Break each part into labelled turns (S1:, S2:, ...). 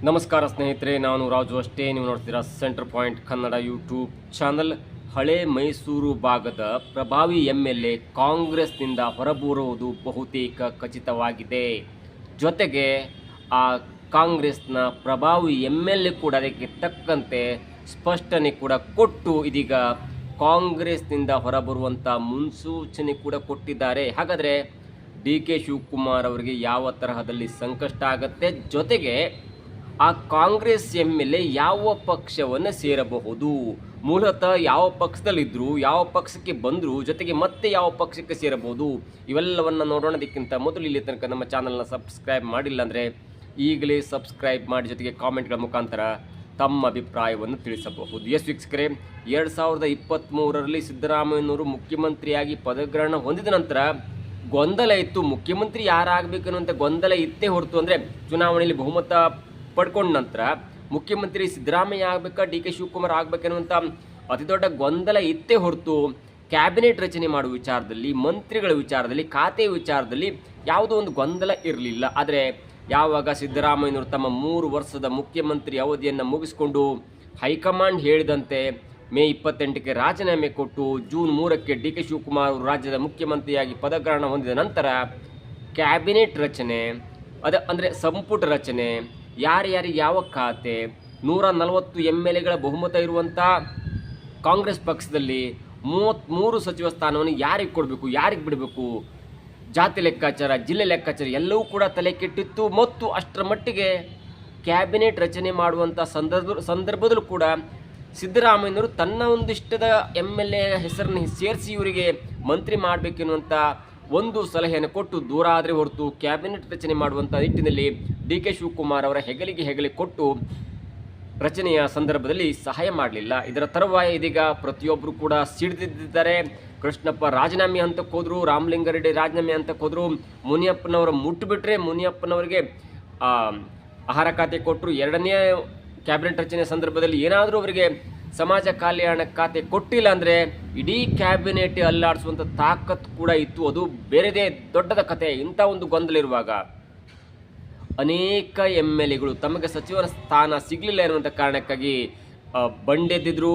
S1: ನಮಸ್ಕಾರ ಸ್ನೇಹಿತರೆ, ನಾನು ರಾಜು ಅಷ್ಟೇ. ನೀವು ನೋಡ್ತೀರಾ centre point Kannada YouTube channel. ಹಳೆ ಮೈಸೂರು ಭಾಗದ ಪ್ರಭಾವಿ MLA ಕಾಂಗ್ರೆಸ್ನಿಂದ ಹೊರಬರುವುದು ಬಹುತೇಕ ಖಚಿತವಾಗಿದೆ. ಜೊತೆಗೆ ಆ ಕಾಂಗ್ರೆಸ್ನ ಪ್ರಭಾವಿ MLA ಕೂಡ ಅದಕ್ಕೆ ತಕ್ಕಂತೆ ಸ್ಪಷ್ಟನೆ ಕೂಡ ಕೊಟ್ಟು ಇದೀಗ ಕಾಂಗ್ರೆಸ್ನಿಂದ ಹೊರಬರುವಂಥ ಮುನ್ಸೂಚನೆ ಕೂಡ ಕೊಟ್ಟಿದ್ದಾರೆ. ಹಾಗಾದರೆ DK ಶಿವಕುಮಾರ್ ಅವರಿಗೆ ಯಾವ ತರಹದಲ್ಲಿ ಸಂಕಷ್ಟ ಆಗುತ್ತೆ, ಜೊತೆಗೆ ಆ ಕಾಂಗ್ರೆಸ್ MLA ಯಾವ ಪಕ್ಷವನ್ನು ಸೇರಬಹುದು, ಮೂಲತಃ ಯಾವ ಪಕ್ಷದಲ್ಲಿದ್ದರು, ಯಾವ ಪಕ್ಷಕ್ಕೆ ಬಂದರು, ಜೊತೆಗೆ ಮತ್ತೆ ಯಾವ ಪಕ್ಷಕ್ಕೆ ಸೇರಬಹುದು, ಇವೆಲ್ಲವನ್ನು ನೋಡೋಣದಕ್ಕಿಂತ ಮೊದಲು ಇಲ್ಲಿ ತನಕ ನಮ್ಮ ಚಾನಲ್ನ ಸಬ್ಸ್ಕ್ರೈಬ್ ಮಾಡಿಲ್ಲ ಅಂದರೆ ಈಗಲೇ ಸಬ್ಸ್ಕ್ರೈಬ್ ಮಾಡಿ, ಜೊತೆಗೆ ಕಾಮೆಂಟ್ಗಳ ಮುಖಾಂತರ ತಮ್ಮ ಅಭಿಪ್ರಾಯವನ್ನು ತಿಳಿಸಬಹುದು. ಎಸ್ ವೀಕ್ಷಕರೇ, 2023ರಲ್ಲಿ ಸಿದ್ದರಾಮಯ್ಯನವರು ಮುಖ್ಯಮಂತ್ರಿಯಾಗಿ ಪದಗ್ರಹಣ ಹೊಂದಿದ ನಂತರ ಗೊಂದಲ ಇತ್ತು. ಮುಖ್ಯಮಂತ್ರಿ ಯಾರಾಗಬೇಕು ಅನ್ನುವಂಥ ಗೊಂದಲ ಇತ್ತೇ ಹೊರತು, ಅಂದರೆ ಚುನಾವಣೆಯಲ್ಲಿ ಬಹುಮತ ಪಡ್ಕೊಂಡ ನಂತರ ಮುಖ್ಯಮಂತ್ರಿ ಸಿದ್ದರಾಮಯ್ಯ ಆಗಬೇಕಾ DK ಶಿವಕುಮಾರ್ ಆಗಬೇಕನ್ನುವಂಥ ಅತಿ ದೊಡ್ಡ ಗೊಂದಲ ಇತ್ತೇ ಹೊರತು ಕ್ಯಾಬಿನೆಟ್ ರಚನೆ ಮಾಡುವ ವಿಚಾರದಲ್ಲಿ, ಮಂತ್ರಿಗಳ ವಿಚಾರದಲ್ಲಿ, ಖಾತೆ ವಿಚಾರದಲ್ಲಿ ಯಾವುದೋ ಒಂದು ಗೊಂದಲ ಇರಲಿಲ್ಲ. ಆದರೆ ಯಾವಾಗ ಸಿದ್ದರಾಮಯ್ಯನವರು ತಮ್ಮ 3 ವರ್ಷದ ಮುಖ್ಯಮಂತ್ರಿ ಅವಧಿಯನ್ನು ಮುಗಿಸಿಕೊಂಡು ಹೈಕಮಾಂಡ್ ಹೇಳಿದಂತೆ ಮೇ 28ಕ್ಕೆ ರಾಜೀನಾಮೆ ಕೊಟ್ಟು ಜೂನ್ 3ಕ್ಕೆ DK ಶಿವಕುಮಾರ್ ರಾಜ್ಯದ ಮುಖ್ಯಮಂತ್ರಿಯಾಗಿ ಪದಗ್ರಹಣ ಹೊಂದಿದ ನಂತರ ಕ್ಯಾಬಿನೆಟ್ ರಚನೆ, ಅಂದರೆ ಸಂಪುಟ ರಚನೆ, ಯಾರ್ಯಾರಿಗೆ ಯಾವ ಖಾತೆ, 140 MLAಗಳ ಬಹುಮತ ಇರುವಂಥ ಕಾಂಗ್ರೆಸ್ ಪಕ್ಷದಲ್ಲಿ 33 ಸಚಿವ ಸ್ಥಾನವನ್ನು ಯಾರಿಗೆ ಕೊಡಬೇಕು, ಯಾರಿಗೆ ಬಿಡಬೇಕು, ಜಾತಿ ಲೆಕ್ಕಾಚಾರ, ಜಿಲ್ಲೆ ಲೆಕ್ಕಾಚಾರ ಎಲ್ಲವೂ ಕೂಡ ತಲೆ ಕೆಟ್ಟಿತ್ತು. ಮತ್ತು ಅಷ್ಟರ ಮಟ್ಟಿಗೆ ಕ್ಯಾಬಿನೆಟ್ ರಚನೆ ಮಾಡುವಂಥ ಸಂದರ್ಭದಲ್ಲೂ ಕೂಡ ಸಿದ್ದರಾಮಯ್ಯನವರು ತನ್ನ ಒಂದಿಷ್ಟದ MLA ಹೆಸರನ್ನು ಸೇರಿಸಿ ಇವರಿಗೆ ಮಂತ್ರಿ ಮಾಡಬೇಕೆನ್ನುವಂಥ ಒಂದು ಸಲಹೆಯನ್ನು ಕೊಟ್ಟು ದೂರ ಆದರೆ ಹೊರತು ಕ್ಯಾಬಿನೆಟ್ ರಚನೆ ಮಾಡುವಂಥ ನಿಟ್ಟಿನಲ್ಲಿ DK ಶಿವಕುಮಾರ್ ಅವರ ಹೆಗಲಿಗೆ ಕೊಟ್ಟು ರಚನೆಯ ಸಂದರ್ಭದಲ್ಲಿ ಸಹಾಯ ಮಾಡಲಿಲ್ಲ. ಇದರ ತರುವಾಯ ಇದೀಗ ಪ್ರತಿಯೊಬ್ಬರು ಕೂಡ ಸಿಡಿದಿದ್ದಾರೆ. ಕೃಷ್ಣಪ್ಪ ರಾಜೀನಾಮೆ ಹಂತಕ್ಕೆ ಹೋದರು, ರಾಮಲಿಂಗಾರೆಡ್ಡಿ ರಾಜೀನಾಮೆ ಹಂತಕ್ಕೆ ಹೋದರು, ಮುನಿಯಪ್ಪನವರ ಮುಟ್ಟುಬಿಟ್ರೆ ಮುನಿಯಪ್ಪನವರಿಗೆ ಆಹಾರ ಖಾತೆ ಕೊಟ್ಟರು. 2ನೇ ಕ್ಯಾಬಿನೆಟ್ ರಚನೆ ಸಂದರ್ಭದಲ್ಲಿ ಏನಾದರೂ ಅವರಿಗೆ ಸಮಾಜ ಕಲ್ಯಾಣ ಖಾತೆ ಕೊಟ್ಟಿಲ್ಲ ಅಂದರೆ ಇಡೀ ಕ್ಯಾಬಿನೆಟ್ ಅಲ್ಲಾಡಿಸುವಂಥ ತಾಕತ್ತು ಕೂಡ ಇತ್ತು. ಅದು ಬೇರೆದೇ ದೊಡ್ಡದ ಕತೆ. ಇಂಥ ಒಂದು ಗೊಂದಲ ಇರುವಾಗ ಅನೇಕ MLAಗಳು ತಮಗೆ ಸಚಿವರ ಸ್ಥಾನ ಸಿಗಲಿಲ್ಲ ಎನ್ನುವಂಥ ಕಾರಣಕ್ಕಾಗಿ ಬಂಡೆದ್ದಿದ್ರು,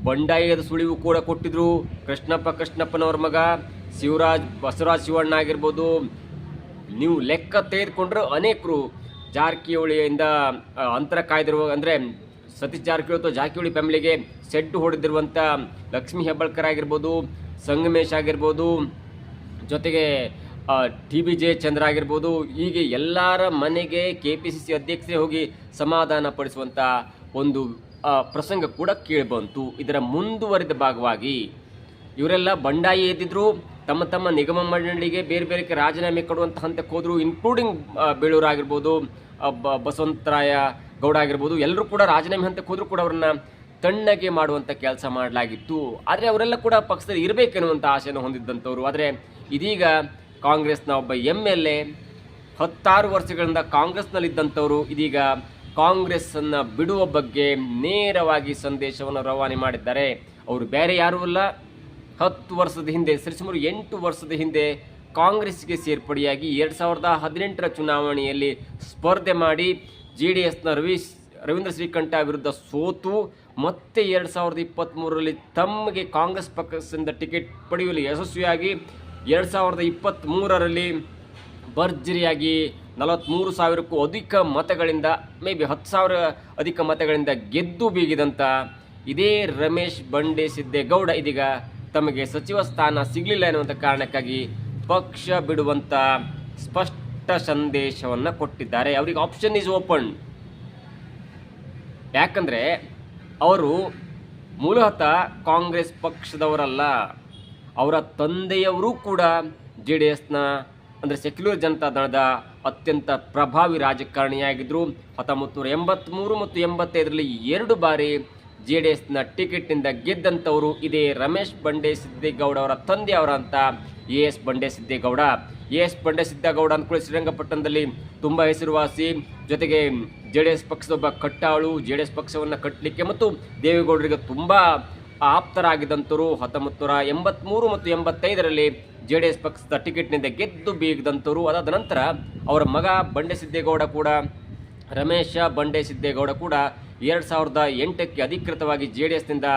S1: ಬಂಡಾಯದ ಸುಳಿವು ಕೂಡ ಕೊಟ್ಟಿದ್ರು. ಕೃಷ್ಣಪ್ಪನವ್ರ ಮಗ ಬಸವರಾಜ್ ಶಿವಣ್ಣ ಆಗಿರ್ಬೋದು, ನೀವು ಲೆಕ್ಕ ತೆಗೆದುಕೊಂಡ್ರೆ ಅನೇಕರು ಜಾರಕಿಹೊಳಿಯಿಂದ ಅಂತರ ಕಾಯ್ದಿರುವ, ಅಂದರೆ ಸತೀಶ್ ಜಾರಕಿಹೊಳಿ ಅಥವಾ ಜಾರಕಿಹೊಳಿ ಫ್ಯಾಮಿಲಿಗೆ ಸೆಡ್ಡು ಹೊಡೆದಿರುವಂಥ ಲಕ್ಷ್ಮೀ ಹೆಬ್ಬಾಳ್ಕರ್ ಆಗಿರ್ಬೋದು, ಸಂಗಮೇಶ್ ಆಗಿರ್ಬೋದು, ಜೊತೆಗೆ TB ಜಯಚಂದ್ರ ಆಗಿರ್ಬೋದು, ಹೀಗೆ ಎಲ್ಲರ ಮನೆಗೆ KPCC ಅಧ್ಯಕ್ಷರೇ ಹೋಗಿ ಸಮಾಧಾನ ಪಡಿಸುವಂಥ ಒಂದು ಪ್ರಸಂಗ ಕೂಡ ಕೇಳಿಬಂತು. ಇದರ ಮುಂದುವರಿದ ಭಾಗವಾಗಿ ಇವರೆಲ್ಲ ಬಂಡಾಯಿ ಎದ್ದಿದ್ರು, ತಮ್ಮ ನಿಗಮ ಮಂಡಳಿಗೆ ಬೇರೆ ಬೇರೆ ರಾಜೀನಾಮೆ ಕೊಡುವಂಥ ಹಂತಕ್ಕೆ ಹೋದರು. ಇನ್ಕ್ಲೂಡಿಂಗ್ ಬೇಳೂರು ಆಗಿರ್ಬೋದು, ಬಸವಂತರಾಯ ಗೌಡ ಆಗಿರ್ಬೋದು, ಎಲ್ಲರೂ ಕೂಡ ರಾಜೀನಾಮೆ ಹಂತಕ್ಕೆ ಹೋದರೂ ಕೂಡ ಅವ್ರನ್ನ ತಣ್ಣಗೆ ಮಾಡುವಂಥ ಕೆಲಸ ಮಾಡಲಾಗಿತ್ತು. ಆದರೆ ಅವರೆಲ್ಲ ಕೂಡ ಪಕ್ಷದಲ್ಲಿ ಇರಬೇಕೆನ್ನುವಂಥ ಆಶೆಯನ್ನು ಹೊಂದಿದ್ದಂಥವ್ರು. ಆದರೆ ಇದೀಗ ಕಾಂಗ್ರೆಸ್ನ ಒಬ್ಬ MLA 16 ವರ್ಷಗಳಿಂದ ಕಾಂಗ್ರೆಸ್ನಲ್ಲಿದ್ದಂಥವರು ಇದೀಗ ಕಾಂಗ್ರೆಸ್ಸನ್ನು ಬಿಡುವ ಬಗ್ಗೆ ನೇರವಾಗಿ ಸಂದೇಶವನ್ನು ರವಾನೆ ಮಾಡಿದ್ದಾರೆ. ಅವರು ಬೇರೆ ಯಾರೂ ಅಲ್ಲ, 10 ವರ್ಷದ ಹಿಂದೆ, ಸರಿಸುಮಾರು 8 ವರ್ಷದ ಹಿಂದೆ ಕಾಂಗ್ರೆಸ್ಗೆ ಸೇರ್ಪಡೆಯಾಗಿ 2018ರ ಚುನಾವಣೆಯಲ್ಲಿ ಸ್ಪರ್ಧೆ ಮಾಡಿ JDSನ ರವೀಂದ್ರ ಶ್ರೀಕಂಠ ವಿರುದ್ಧ ಸೋತು ಮತ್ತೆ 2023ರಲ್ಲಿ ತಮಗೆ ಕಾಂಗ್ರೆಸ್ ಪಕ್ಷದಿಂದ ಟಿಕೆಟ್ ಪಡೆಯುವಲ್ಲಿ ಯಶಸ್ವಿಯಾಗಿ 2023ರಲ್ಲಿ ಭರ್ಜರಿಯಾಗಿ 43,000ಕ್ಕೂ ಅಧಿಕ ಮತಗಳಿಂದ, ಮೇಬಿ 10,000 ಅಧಿಕ ಮತಗಳಿಂದ ಗೆದ್ದು ಬೀಗಿದಂಥ ಇದೇ ರಮೇಶ್ ಬಂಡೆಸಿದ್ದೇಗೌಡ ಇದೀಗ ತಮಗೆ ಸಚಿವ ಸ್ಥಾನ ಸಿಗಲಿಲ್ಲ ಎನ್ನುವಂಥ ಕಾರಣಕ್ಕಾಗಿ ಪಕ್ಷ ಬಿಡುವಂಥ ಸ್ಪಷ್ಟ ಸಂದೇಶವನ್ನು ಕೊಟ್ಟಿದ್ದಾರೆ. ಅವರಿಗೆ ಆಪ್ಷನ್ ಈಸ್ ಓಪನ್. ಯಾಕಂದರೆ ಅವರು ಮೂಲತಃ ಕಾಂಗ್ರೆಸ್ ಪಕ್ಷದವರಲ್ಲ, ಅವರ ತಂದೆಯವರು ಕೂಡ JDSನ, ಅಂದರೆ ಸೆಕ್ಯುಲರ್ ಜನತಾ ದಳದ ಅತ್ಯಂತ ಪ್ರಭಾವಿ ರಾಜಕಾರಣಿಯಾಗಿದ್ದರು. 1983 ಮತ್ತು 85ರಲ್ಲಿ 2 ಬಾರಿ JDSನ ಟಿಕೆಟ್ನಿಂದ ಗೆದ್ದಂಥವರು ಇದೇ ರಮೇಶ್ ಬಂಡೆಸಿದ್ದೇಗೌಡ ಅವರ ತಂದೆಯವರಂಥ AS ಬಂಡೆಸಿದ್ದೇಗೌಡ. AS ಬಂಡೆಸಿದ್ದೇಗೌಡ ಅಂದ್ಕೊಳ್ಳಿ ಶ್ರೀರಂಗಪಟ್ಟಣದಲ್ಲಿ ತುಂಬ ಹೆಸರುವಾಸಿ, ಜೊತೆಗೆ JDS ಪಕ್ಷದ ಒಬ್ಬ ಕಟ್ಟಾಳು. JDS ಪಕ್ಷವನ್ನು ಕಟ್ಟಲಿಕ್ಕೆ ಮತ್ತು ದೇವೇಗೌಡರಿಗೆ ತುಂಬ ಆಪ್ತರಾಗಿದ್ದಂಥವರು. 1983 ಮತ್ತು 85ರಲ್ಲಿ JDS ಪಕ್ಷದ ಟಿಕೆಟ್ನಿಂದ ಗೆದ್ದು ಬೀಗದಂಥವರು. ಅದಾದ ನಂತರ ಅವರ ಮಗ ಬಂಡೆಸಿದ್ದೇಗೌಡ ಕೂಡ ರಮೇಶ ಬಂಡೆಸಿದ್ದೇಗೌಡ ಕೂಡ 2008ಕ್ಕೆ ಅಧಿಕೃತವಾಗಿ JDSನಿಂದ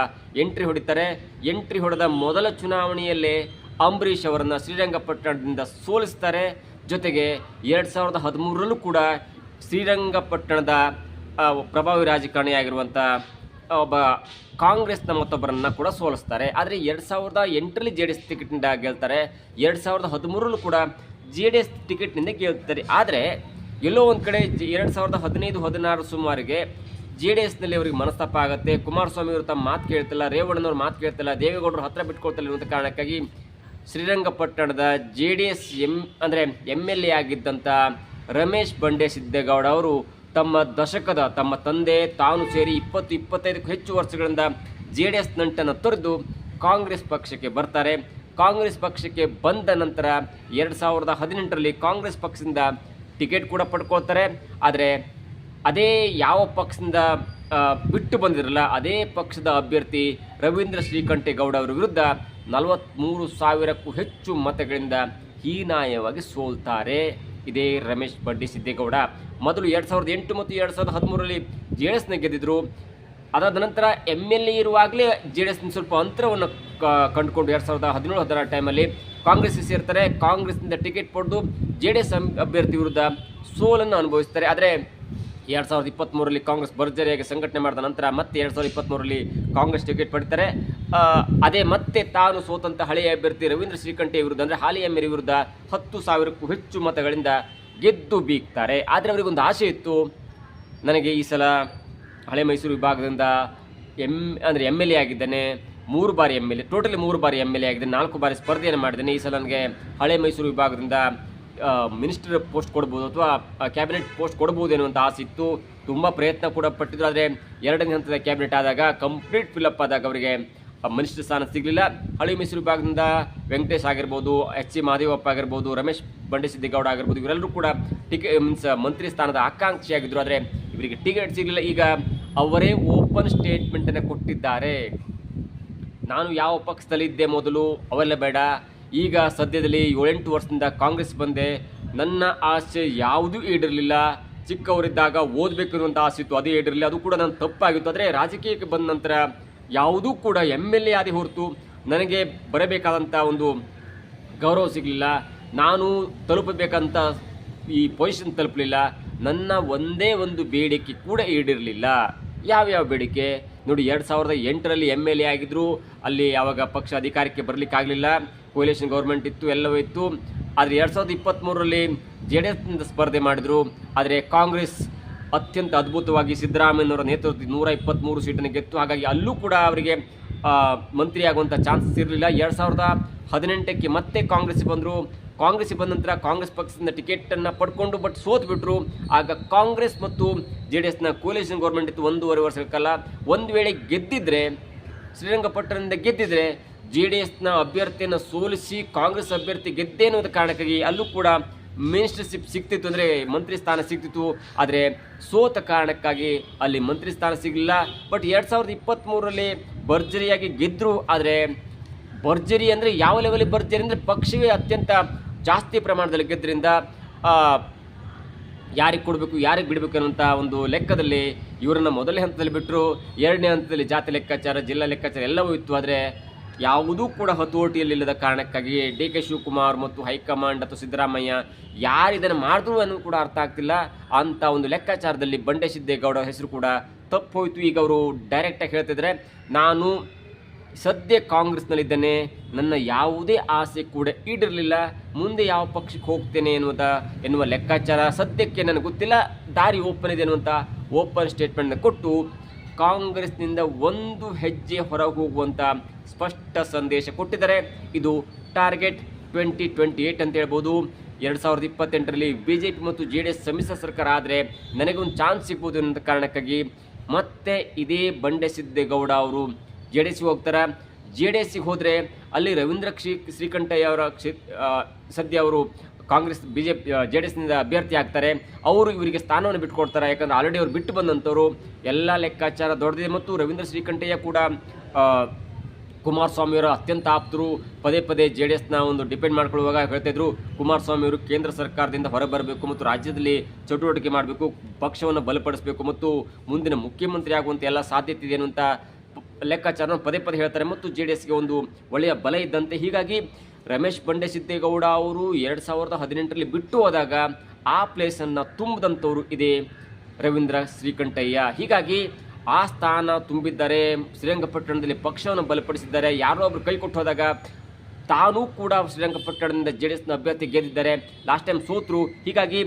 S1: ಎಂಟ್ರಿ ಹೊಡಿತಾರೆ. ಎಂಟ್ರಿ ಹೊಡೆದ ಮೊದಲ ಚುನಾವಣೆಯಲ್ಲೇ ಅಂಬರೀಷ್ ಅವರನ್ನು ಶ್ರೀರಂಗಪಟ್ಟಣದಿಂದ ಸೋಲಿಸ್ತಾರೆ. ಜೊತೆಗೆ 2013ರಲ್ಲೂ ಕೂಡ ಶ್ರೀರಂಗಪಟ್ಟಣದ ಪ್ರಭಾವಿ ರಾಜಕಾರಣಿಯಾಗಿರುವಂಥ ಒಬ್ಬ ಕಾಂಗ್ರೆಸ್ನ ಮತ್ತೊಬ್ಬರನ್ನು ಕೂಡ ಸೋಲಿಸ್ತಾರೆ. ಆದರೆ 2008ರಲ್ಲಿ JDS ಟಿಕೆಟ್ನಿಂದ ಗೆಲ್ತಾರೆ. 2013ರಲ್ಲೂ ಕೂಡ JDS ಟಿಕೆಟ್ನಿಂದ ಗೆಲ್ತಾರೆ. ಆದರೆ ಎಲ್ಲೋ ಒಂದು ಕಡೆ 2015-16 ಸುಮಾರಿಗೆ JDSನಲ್ಲಿ ಅವರಿಗೆ ಮನಸ್ತಾಪ ಆಗುತ್ತೆ. ಕುಮಾರಸ್ವಾಮಿ ಅವರು ತಮ್ಮ ಮಾತು ಕೇಳ್ತಿಲ್ಲ, ರೇವಣ್ಣನವ್ರ ಮಾತು ಕೇಳ್ತಿಲ್ಲ, ದೇವೇಗೌಡರು ಹತ್ತಿರ ಬಿಟ್ಕೊಳ್ತಿಲ್ಲ ಇರುವಂಥ ಕಾರಣಕ್ಕಾಗಿ ಶ್ರೀರಂಗಪಟ್ಟಣದ JDS MLA ಆಗಿದ್ದಂಥ ರಮೇಶ್ ಬಂಡೆಸಿದ್ದೇಗೌಡ ಅವರು ತಮ್ಮ ತಂದೆ ತಾನು ಸೇರಿ 20-25ಕ್ಕೂ ಹೆಚ್ಚು ವರ್ಷಗಳಿಂದ JDS ನಂಟನ್ನು ತೊರೆದು ಕಾಂಗ್ರೆಸ್ ಪಕ್ಷಕ್ಕೆ ಬರ್ತಾರೆ. ಕಾಂಗ್ರೆಸ್ ಪಕ್ಷಕ್ಕೆ ಬಂದ ನಂತರ 2018ರಲ್ಲಿ ಕಾಂಗ್ರೆಸ್ ಪಕ್ಷದಿಂದ ಟಿಕೆಟ್ ಕೂಡ ಪಡ್ಕೊಳ್ತಾರೆ. ಆದರೆ ಅದೇ ಯಾವ ಪಕ್ಷದಿಂದ ಬಿಟ್ಟು ಬಂದಿರಲ್ಲ ಅದೇ ಪಕ್ಷದ ಅಭ್ಯರ್ಥಿ ರವೀಂದ್ರ ಶ್ರೀಕಂಠೇಗೌಡ ಅವರ ವಿರುದ್ಧ 43,000ಕ್ಕೂ ಹೆಚ್ಚು ಮತಗಳಿಂದ ಹೀನಾಯವಾಗಿ ಸೋಲ್ತಾರೆ. ಇದೇ ರಮೇಶ್ ಬಂಡೆಸಿದ್ದೇಗೌಡ ಮೊದಲು 2008 ಮತ್ತು 2013ರಲ್ಲಿ JDSನ ಗೆದ್ದಿದ್ರು. ಅದಾದ ನಂತರ MLA ಇರುವಾಗಲೇ JDSನ ಸ್ವಲ್ಪ ಅಂತರವನ್ನು ಕಂಡುಕೊಂಡು 2017-16 ಟೈಮಲ್ಲಿ ಕಾಂಗ್ರೆಸ್ಗೆ ಸೇರ್ತಾರೆ. ಕಾಂಗ್ರೆಸ್ನಿಂದ ಟಿಕೆಟ್ ಪಡೆದು JDS ಅಭ್ಯರ್ಥಿ ವಿರುದ್ಧ ಸೋಲನ್ನು ಅನುಭವಿಸ್ತಾರೆ. ಆದರೆ 2023ರಲ್ಲಿ ಕಾಂಗ್ರೆಸ್ ಭರ್ಜರಿಯಾಗಿ ಸಂಘಟನೆ ಮಾಡಿದ ನಂತರ ಮತ್ತೆ 2023ರಲ್ಲಿ ಕಾಂಗ್ರೆಸ್ ಟಿಕೆಟ್ ಪಡಿತಾರೆ. ಅದೇ ಮತ್ತೆ ತಾನು ಸೋತಂಥ ಹಳೆಯ ಅಭ್ಯರ್ಥಿ ರವೀಂದ್ರ ಶ್ರೀಕಂಠೆ ವಿರುದ್ಧ ಅಂದರೆ ಹಾಲಿ MLA ವಿರುದ್ಧ 10,000ಕ್ಕೂ ಹೆಚ್ಚು ಮತಗಳಿಂದ ಗೆದ್ದು ಬೀಗ್ತಾರೆ. ಆದರೆ ಅವರಿಗೊಂದು ಆಸೆ ಇತ್ತು, ನನಗೆ ಈ ಸಲ ಹಳೆ ಮೈಸೂರು ವಿಭಾಗದಿಂದ MLA ಆಗಿದ್ದೇನೆ, 3 ಬಾರಿ MLA, ಟೋಟಲಿ 3 ಬಾರಿ MLA ಆಗಿದ್ದೇನೆ, 4 ಬಾರಿ ಸ್ಪರ್ಧೆಯನ್ನು ಮಾಡಿದ್ದೇನೆ. ಈ ಸಲ ನನಗೆ ಹಳೆ ಮೈಸೂರು ವಿಭಾಗದಿಂದ ಮಿನಿಸ್ಟರ್ ಪೋಸ್ಟ್ ಕೊಡ್ಬೋದು ಅಥವಾ ಕ್ಯಾಬಿನೆಟ್ ಪೋಸ್ಟ್ ಕೊಡ್ಬೋದು ಎನ್ನುವಂಥ ಆಸೆ ಇತ್ತು. ತುಂಬ ಪ್ರಯತ್ನ ಕೂಡ ಪಟ್ಟಿದ್ರು. ಆದರೆ 2ನೇ ಹಂತದ ಕ್ಯಾಬಿನೆಟ್ ಆದಾಗ ಕಂಪ್ಲೀಟ್ ಫಿಲಪ್ ಆದಾಗ ಅವರಿಗೆ ಮಿನಿಸ್ಟರ್ ಸ್ಥಾನ ಸಿಗಲಿಲ್ಲ. ಹಳೆ ಮೈಸೂರು ವಿಭಾಗದಿಂದ ವೆಂಕಟೇಶ್ ಆಗಿರ್ಬೋದು, HC ಮಹದೇವಪ್ಪ ಆಗಿರ್ಬೋದು, ರಮೇಶ್ ಬಂಡೆಸಿದ್ದೇಗೌಡ ಆಗಿರ್ಬೋದು, ಇವರೆಲ್ಲರೂ ಕೂಡ ಮಂತ್ರಿ ಸ್ಥಾನದ ಆಕಾಂಕ್ಷಿಯಾಗಿದ್ದರು. ಆದರೆ ಇವರಿಗೆ ಟಿಕೆಟ್ ಸಿಗಲಿಲ್ಲ. ಈಗ ಅವರೇ ಓಪನ್ ಸ್ಟೇಟ್ಮೆಂಟನ್ನು ಕೊಟ್ಟಿದ್ದಾರೆ. ನಾನು ಯಾವ ಪಕ್ಷದಲ್ಲಿದ್ದೆ ಮೊದಲು ಅವೆಲ್ಲ ಬೇಡ, ಈಗ ಸದ್ಯದಲ್ಲಿ 7-8 ವರ್ಷದಿಂದ ಕಾಂಗ್ರೆಸ್ ಬಂದೆ, ನನ್ನ ಆಸೆ ಯಾವುದೂ ಈಡಿರಲಿಲ್ಲ. ಚಿಕ್ಕವರಿದ್ದಾಗ ಓದಬೇಕು ಅನ್ನುವಂಥ ಆಸೆ ಇತ್ತು, ಅದೇ ಈಡಿರಲಿಲ್ಲ, ಅದು ಕೂಡ ನನ್ನ ತಪ್ಪಾಗಿತ್ತು. ಆದರೆ ರಾಜಕೀಯಕ್ಕೆ ಬಂದ ನಂತರ ಯಾವುದೂ ಕೂಡ MLA ಆದಿ ಹೊರತು ನನಗೆ ಬರಬೇಕಾದಂಥ ಒಂದು ಗೌರವ ಸಿಗಲಿಲ್ಲ. ನಾನು ತಲುಪಬೇಕಂತ ಈ ಪೊಸಿಷನ್ ತಲುಪಲಿಲ್ಲ. ನನ್ನ ಒಂದೇ ಒಂದು ಬೇಡಿಕೆ ಕೂಡ ಈಡಿರಲಿಲ್ಲ. ಯಾವ್ಯಾವ ಬೇಡಿಕೆ ನೋಡಿ, 2008ರಲ್ಲಿ MLA ಆಗಿದ್ದರು. ಅಲ್ಲಿ ಯಾವಾಗ ಪಕ್ಷ ಅಧಿಕಾರಕ್ಕೆ ಬರಲಿಕ್ಕಾಗಲಿಲ್ಲ, ಕೊಲಿಷನ್ ಗೌರ್ಮೆಂಟ್ ಇತ್ತು, ಎಲ್ಲವೂ ಇತ್ತು. ಆದರೆ 2023ರಲ್ಲಿ JDSನಿಂದ ಸ್ಪರ್ಧೆ ಮಾಡಿದರು. ಆದರೆ ಕಾಂಗ್ರೆಸ್ ಅತ್ಯಂತ ಅದ್ಭುತವಾಗಿ ಸಿದ್ದರಾಮಯ್ಯನವರ ನೇತೃತ್ವದಲ್ಲಿ 123 ಸೀಟನ್ನು ಗೆತ್ತು. ಹಾಗಾಗಿ ಅಲ್ಲೂ ಕೂಡ ಅವರಿಗೆ ಮಂತ್ರಿ ಆಗುವಂಥ ಚಾನ್ಸಸ್ ಇರಲಿಲ್ಲ. 2018ಕ್ಕೆ ಮತ್ತೆ ಕಾಂಗ್ರೆಸ್ಗೆ ಬಂದರು. ಕಾಂಗ್ರೆಸ್ಗೆ ಬಂದ ನಂತರ ಕಾಂಗ್ರೆಸ್ ಪಕ್ಷದಿಂದ ಟಿಕೆಟನ್ನು ಪಡ್ಕೊಂಡು ಬಟ್ ಸೋತ್ಬಿಟ್ರು. ಆಗ ಕಾಂಗ್ರೆಸ್ ಮತ್ತು JDSನ ಕೊಲಿಷನ್ ಗೌರ್ಮೆಂಟ್ ಇತ್ತು 1.5 ವರ್ಷಗಳ ಕಾಲ. ಒಂದು ವೇಳೆ ಗೆದ್ದಿದ್ರೆ, ಶ್ರೀರಂಗಪಟ್ಟಣದಿಂದ ಗೆದ್ದಿದ್ರೆ JDSನ ಅಭ್ಯರ್ಥಿಯನ್ನು ಸೋಲಿಸಿ ಕಾಂಗ್ರೆಸ್ ಅಭ್ಯರ್ಥಿ ಗೆದ್ದೇ ಅನ್ನೋದ ಕಾರಣಕ್ಕಾಗಿ ಅಲ್ಲೂ ಕೂಡ ಮಿನಿಸ್ಟರ್ಶಿಪ್ ಸಿಗ್ತಿತ್ತು, ಅಂದರೆ ಮಂತ್ರಿ ಸ್ಥಾನ ಸಿಗ್ತಿತ್ತು. ಆದರೆ ಸೋತ ಕಾರಣಕ್ಕಾಗಿ ಅಲ್ಲಿ ಮಂತ್ರಿ ಸ್ಥಾನ ಸಿಗಲಿಲ್ಲ. ಬಟ್ 2023ರಲ್ಲಿ ಭರ್ಜರಿಯಾಗಿ ಗೆದ್ದರು. ಆದರೆ ಭರ್ಜರಿ ಅಂದರೆ ಯಾವ ಲೆವೆಲಿಗೆ ಭರ್ಜರಿ ಅಂದರೆ ಪಕ್ಷವೇ ಅತ್ಯಂತ ಜಾಸ್ತಿ ಪ್ರಮಾಣದಲ್ಲಿ ಗೆದ್ದರಿಂದ ಯಾರಿಗೆ ಕೊಡಬೇಕು ಯಾರಿಗೆ ಬಿಡಬೇಕು ಅನ್ನೋಂಥ ಒಂದು ಲೆಕ್ಕದಲ್ಲಿ ಇವರನ್ನು ಮೊದಲನೇ ಹಂತದಲ್ಲಿ ಬಿಟ್ಟರು. 2ನೇ ಹಂತದಲ್ಲಿ ಜಾತಿ ಲೆಕ್ಕಾಚಾರ, ಜಿಲ್ಲಾ ಲೆಕ್ಕಾಚಾರ ಎಲ್ಲವೂ ಇತ್ತು. ಆದರೆ ಯಾವುದೂ ಕೂಡ ಹತೋಟಿಯಲ್ಲಿಲ್ಲದ ಕಾರಣಕ್ಕಾಗಿ DK ಶಿವಕುಮಾರ್ ಮತ್ತು ಹೈಕಮಾಂಡ್ ಅಥವಾ ಸಿದ್ದರಾಮಯ್ಯ ಯಾರು ಇದನ್ನು ಮಾಡಿದ್ರು ಅನ್ನೋದು ಕೂಡ ಅರ್ಥ ಆಗ್ತಿಲ್ಲ. ಅಂಥ ಒಂದು ಲೆಕ್ಕಾಚಾರದಲ್ಲಿ ಬಂಡೆಸಿದ್ದೇಗೌಡ ಹೆಸರು ಕೂಡ ತಪ್ಪು ಹೋಯಿತು. ಈಗ ಅವರು ಡೈರೆಕ್ಟಾಗಿ ಹೇಳ್ತಿದ್ರೆ, ನಾನು ಸದ್ಯ ಕಾಂಗ್ರೆಸ್ನಲ್ಲಿದ್ದೇನೆ, ನನ್ನ ಯಾವುದೇ ಆಸೆ ಕೂಡ ಈಡಿರಲಿಲ್ಲ, ಮುಂದೆ ಯಾವ ಪಕ್ಷಕ್ಕೆ ಹೋಗ್ತೇನೆ ಎನ್ನುವ ಲೆಕ್ಕಾಚಾರ ಸದ್ಯಕ್ಕೆ ನನಗೆ ಗೊತ್ತಿಲ್ಲ, ದಾರಿ ಓಪನ್ ಇದೆ ಅನ್ನುವಂಥ ಓಪನ್ ಸ್ಟೇಟ್ಮೆಂಟ್ನ ಕೊಟ್ಟು ಕಾಂಗ್ರೆಸ್ನಿಂದ ಒಂದು ಹೆಜ್ಜೆ ಹೊರಗೆ ಹೋಗುವಂಥ ಸ್ಪಷ್ಟ ಸಂದೇಶ ಕೊಟ್ಟಿದ್ದಾರೆ. ಇದು ಟಾರ್ಗೆಟ್ 2028 ಅಂತ ಹೇಳ್ಬೋದು. 2028ರಲ್ಲಿ BJP ಮತ್ತು JDS ಸಮ್ಮಿಶ್ರ ಸರ್ಕಾರ ಆದರೆ ನನಗೊಂದು ಚಾನ್ಸ್ ಸಿಗ್ಬೋದು ಅನ್ನೋ ಕಾರಣಕ್ಕಾಗಿ ಮತ್ತೆ ಇದೇ ಬಂಡೆಸಿದ್ದೇಗೌಡ ಅವರು JDSಗೆ ಹೋಗ್ತಾರೆ. JDSಗೆ ಹೋದರೆ ಅಲ್ಲಿ ರವೀಂದ್ರ ಶ್ರೀಕಂಠಯ್ಯ ಅವರ ಸದ್ಯ ಅವರು ಕಾಂಗ್ರೆಸ್ JDSನಿಂದ ಅಭ್ಯರ್ಥಿ ಆಗ್ತಾರೆ. ಅವರು ಇವರಿಗೆ ಸ್ಥಾನವನ್ನು ಬಿಟ್ಟುಕೊಡ್ತಾರೆ. ಯಾಕಂದರೆ ಆಲ್ರೆಡಿ ಅವರು ಬಿಟ್ಟು ಬಂದಂಥವ್ರು, ಎಲ್ಲ ಲೆಕ್ಕಾಚಾರ ದೊಡ್ಡದಿದೆ. ಮತ್ತು ರವೀಂದ್ರ ಶ್ರೀಕಂಠಯ್ಯ ಕೂಡ ಕುಮಾರಸ್ವಾಮಿಯವರ ಅತ್ಯಂತ ಆಪ್ತರು ಪದೇ ಪದೇ JDSನ ಒಂದು ಡಿಪೆಂಡ್ ಮಾಡ್ಕೊಳ್ಳುವಾಗ ಹೇಳ್ತಾಯಿದ್ರು, ಕುಮಾರಸ್ವಾಮಿಯವರು ಕೇಂದ್ರ ಸರ್ಕಾರದಿಂದ ಹೊರಬರಬೇಕು ಮತ್ತು ರಾಜ್ಯದಲ್ಲಿ ಚಟುವಟಿಕೆ ಮಾಡಬೇಕು, ಪಕ್ಷವನ್ನು ಬಲಪಡಿಸಬೇಕು ಮತ್ತು ಮುಂದಿನ ಮುಖ್ಯಮಂತ್ರಿ ಆಗುವಂಥ ಎಲ್ಲ ಸಾಧ್ಯತೆ ಇದೆ ಅನ್ನುವಂಥ ಲೆಕ್ಕಾಚಾರ ಪದೇ ಪದೇ ಹೇಳ್ತಾರೆ ಮತ್ತು JDSಗೆ ಒಂದು ಒಳ್ಳೆಯ ಬಲ ಇದ್ದಂತೆ. ಹೀಗಾಗಿ ರಮೇಶ್ ಬಂಡೆಸಿದ್ದೇಗೌಡ ಅವರು 2018ರಲ್ಲಿ ಬಿಟ್ಟು ಹೋದಾಗ ಆ ಪ್ಲೇಸನ್ನು ತುಂಬಿದಂಥವ್ರು ಇದೆ ರವೀಂದ್ರ ಶ್ರೀಕಂಠಯ್ಯ. ಹೀಗಾಗಿ ಆ ಸ್ಥಾನ ತುಂಬಿದ್ದಾರೆ, ಶ್ರೀರಂಗಪಟ್ಟಣದಲ್ಲಿ ಪಕ್ಷವನ್ನು ಬಲಪಡಿಸಿದ್ದಾರೆ. ಯಾರೋ ಒಬ್ರು ಕೈ ಕೊಟ್ಟು ಹೋದಾಗ ತಾನೂ ಕೂಡ ಶ್ರೀರಂಗಪಟ್ಟಣದಿಂದ JDSನ ಅಭ್ಯರ್ಥಿ ಗೆದ್ದಿದ್ದಾರೆ, ಲಾಸ್ಟ್ ಟೈಮ್ ಸೋತರು. ಹೀಗಾಗಿ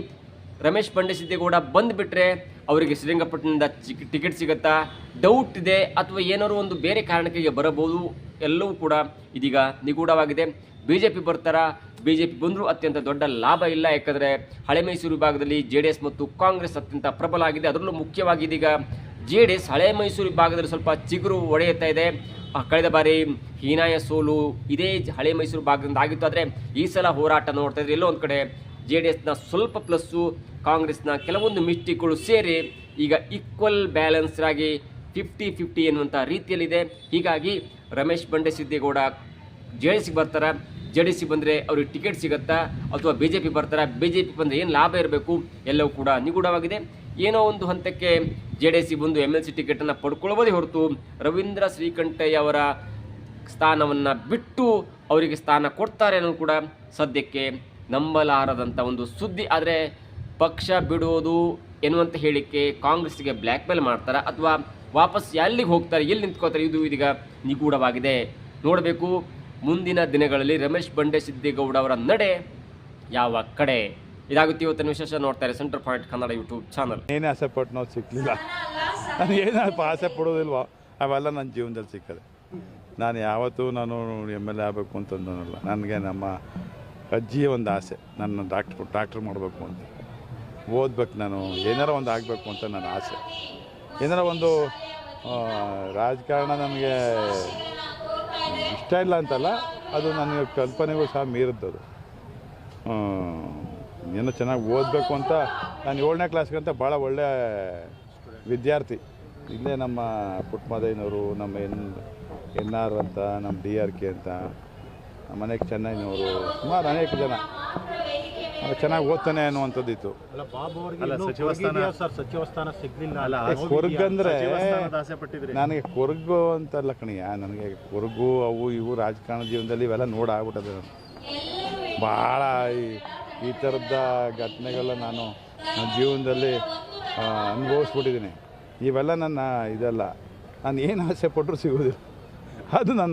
S1: ರಮೇಶ್ ಬಂಡೆಸಿದ್ದೇಗೌಡ ಬಂದುಬಿಟ್ರೆ ಅವರಿಗೆ ಶ್ರೀರಂಗಪಟ್ಟಣದಿಂದ ಟಿಕೆಟ್ ಸಿಗುತ್ತಾ ಡೌಟ್ ಇದೆ, ಅಥವಾ ಏನಾದರೂ ಒಂದು ಬೇರೆ ಕಾರಣಕ್ಕೆ ಬರಬಹುದು. ಎಲ್ಲವೂ ಕೂಡ ಇದೀಗ ನಿಗೂಢವಾಗಿದೆ. BJP ಬರ್ತಾರಾ? BJP ಬಂದರೂ ಅತ್ಯಂತ ದೊಡ್ಡ ಲಾಭ ಇಲ್ಲ, ಯಾಕಂದರೆ ಹಳೆ ಮೈಸೂರು ವಿಭಾಗದಲ್ಲಿ JDS ಮತ್ತು ಕಾಂಗ್ರೆಸ್ ಅತ್ಯಂತ ಪ್ರಬಲ ಆಗಿದೆ. ಅದರಲ್ಲೂ ಮುಖ್ಯವಾಗಿ ಇದೀಗ JDS ಹಳೆ ಮೈಸೂರು ವಿಭಾಗದಲ್ಲಿ ಸ್ವಲ್ಪ ಚಿಗುರು ಒಡೆಯುತ್ತಾ ಇದೆ. ಕಳೆದ ಬಾರಿ ಹೀನಾಯ ಸೋಲು ಇದೇ ಹಳೆ ಮೈಸೂರು ಭಾಗದಿಂದ ಆಗಿತ್ತು. ಆದರೆ ಈ ಸಲ ಹೋರಾಟ ನೋಡ್ತಾ ಇದ್ರೆ ಎಲ್ಲೋ ಒಂದು ಕಡೆ JDSನ ಸ್ವಲ್ಪ ಪ್ಲಸ್ಸು, ಕಾಂಗ್ರೆಸ್ನ ಕೆಲವೊಂದು ಮಿಸ್ಟೇಕ್ಗಳು ಸೇರಿ ಈಗ ಈಕ್ವಲ್ ಬ್ಯಾಲೆನ್ಸ್ ಆಗಿ 50-50 ಎನ್ನುವಂಥ ರೀತಿಯಲ್ಲಿದೆ. ಹೀಗಾಗಿ ರಮೇಶ್ ಬಂಡೆಸಿದ್ದೇಗೌಡ JDSಗೆ ಬರ್ತಾರಾ? JDS ಬಂದರೆ ಅವ್ರಿಗೆ ಟಿಕೆಟ್ ಸಿಗುತ್ತಾ, ಅಥವಾ BJP ಬರ್ತಾರಾ? BJP ಬಂದರೆ ಏನು ಲಾಭ ಇರಬೇಕು, ಎಲ್ಲವೂ ಕೂಡ ನಿಗೂಢವಾಗಿದೆ. ಏನೋ ಒಂದು ಹಂತಕ್ಕೆ JDS ಬಂದು MLC ಟಿಕೆಟನ್ನು ಪಡ್ಕೊಳ್ಳೋದೇ ಹೊರತು ರವೀಂದ್ರ ಶ್ರೀಕಂಠಯ್ಯ ಅವರ ಸ್ಥಾನವನ್ನು ಬಿಟ್ಟು ಅವರಿಗೆ ಸ್ಥಾನ ಕೊಡ್ತಾರೆ ಅನ್ನೋದು ಕೂಡ ಸದ್ಯಕ್ಕೆ ನಂಬಲಾರದಂಥ ಒಂದು ಸುದ್ದಿ. ಆದರೆ ಪಕ್ಷ ಬಿಡೋದು ಎನ್ನುವಂಥ ಹೇಳಿಕೆ ಕಾಂಗ್ರೆಸ್ಗೆ ಬ್ಲ್ಯಾಕ್ ಮೇಲ್ ಮಾಡ್ತಾರೆ, ಅಥವಾ ವಾಪಸ್ ಎಲ್ಲಿಗೆ ಹೋಗ್ತಾರೆ, ಎಲ್ಲಿ ನಿಂತ್ಕೋತಾರೆ, ಇದು ಇದೀಗ ನಿಗೂಢವಾಗಿದೆ. ನೋಡಬೇಕು ಮುಂದಿನ ದಿನಗಳಲ್ಲಿ ರಮೇಶ್ ಬಂಡೆಸಿದ್ದೇಗೌಡ ಅವರ ನಡೆ ಯಾವ ಕಡೆ. ಇದಾಗುತ್ತೆ ಇವತ್ತಿನ ವಿಶೇಷ. ನೋಡ್ತಾರೆ centre point Kannada YouTube channel.
S2: ಏನೇ ಆಸೆ ಪಟ್ಟು ನಾವು ಸಿಕ್ಕಲಿಲ್ಲ, ನಾನು ಏನು ಆಸೆ ಪಡೋದಿಲ್ವೋ ಅವೆಲ್ಲ ನನ್ನ ಜೀವನದಲ್ಲಿ ಸಿಕ್ಕದೆ. ನಾನು ಯಾವತ್ತೂ ನಾನು MLA ಆಗಬೇಕು ಅಂತಂದನಲ್ಲ. ನನಗೆ ನಮ್ಮ ಅಜ್ಜಿಯ ಒಂದು ಆಸೆ, ನನ್ನ ಡಾಕ್ಟ್ರ್ ಮಾಡಬೇಕು ಅಂತ, ಓದ್ಬೇಕು, ನಾನು ಏನಾರ ಒಂದು ಆಗಬೇಕು ಅಂತ ನನ್ನ ಆಸೆ. ಏನಾರ ಒಂದು ರಾಜಕಾರಣ ನನಗೆ ಇಷ್ಟ ಇಲ್ಲ ಅಂತಲ್ಲ, ಅದು ನನಗೆ ಕಲ್ಪನೆಗೂ ಸಹ ಮೀರಿದ್ದದು. ಏನೋ ಚೆನ್ನಾಗಿ ಓದಬೇಕು ಅಂತ ನಾನು 7ನೇ ಕ್ಲಾಸ್ಗಂತ ಭಾಳ ಒಳ್ಳೆ ವಿದ್ಯಾರ್ಥಿ. ಇಲ್ಲೇ ನಮ್ಮ ಪುಟ್ಟಮದಯ್ಯನವರು, ನಮ್ಮ NR ಅಂತ, ನಮ್ಮ DRK ಅಂತ, ನಮ್ಮ ಮನೆಗೆ ಚೆನ್ನೈನವರು, ಸುಮಾರು ಅನೇಕ ಜನ ಚೆನ್ನಾಗಿ ಓದ್ತಾನೆ ಅನ್ನುವಂಥದ್ದಿತ್ತು. ಕೊರ್ಗಂದ್ರೆ ನನಗೆ ಕೊರ್ಗು ಅಂತಲ್ಲ ಕಣಿಯ, ನನಗೆ ಕೊರ್ಗು ಅವು ಇವು ರಾಜಕಾರಣ ಜೀವನದಲ್ಲಿ ಇವೆಲ್ಲ ನೋಡಾಗ್ಬಿಟ್ಟದೆ. ನಾನು ಭಾಳ ಈ ಥರದ ಘಟನೆಗಳ ನಾನು ನನ್ನ ಜೀವನದಲ್ಲಿ ಅನುಭವಿಸ್ಬಿಟ್ಟಿದ್ದೀನಿ. ಇವೆಲ್ಲ ನನ್ನ ಇದಲ್ಲ, ನಾನು ಏನು ಆಸೆ ಪಟ್ಟರು ಸಿಗೋದಿಲ್ಲ, ಅದು ನನ್ನ